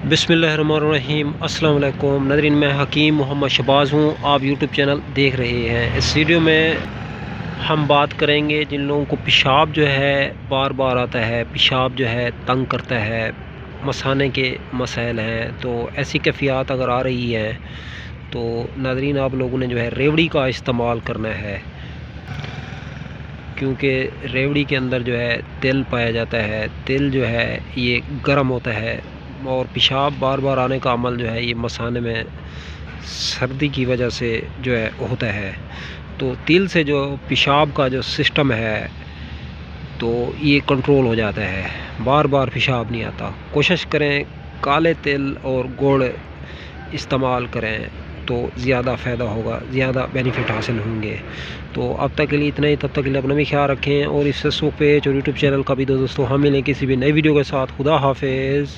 बिस्मिल्लाहिर्रहमानिर्रहीम। अस्सलाम वालेकुम नाज़रीन, मैं हकीम मोहम्मद शहबाज़ हूँ। आप यूट्यूब चैनल देख रहे हैं। इस वीडियो में हम बात करेंगे जिन लोगों को पेशाब जो है बार बार आता है, पेशाब जो है तंग करता है, मसाने के मसाइल हैं, तो ऐसी कैफियत अगर आ रही है तो नाज़रीन आप लोगों ने जो है रेवड़ी का इस्तेमाल करना है, क्योंकि रेवड़ी के अंदर जो है तिल पाया जाता है। तिल जो है ये गर्म होता है और पेशाब बार बार आने का अमल जो है ये मसाने में सर्दी की वजह से जो है होता है। तो तिल से जो पेशाब का जो सिस्टम है तो ये कंट्रोल हो जाता है, बार बार पेशाब नहीं आता। कोशिश करें काले तिल और गुड़ इस्तेमाल करें तो ज़्यादा फ़ायदा होगा, ज़्यादा बेनिफिट हासिल होंगे। तो अब तक के लिए इतना ही, तब तक के लिए अपना भी ख्याल रखें और इस फेसबुक पेज और यूट्यूब चैनल का भी दोस्तों हम मिलें किसी भी नई वीडियो के साथ। खुदा हाफिज़।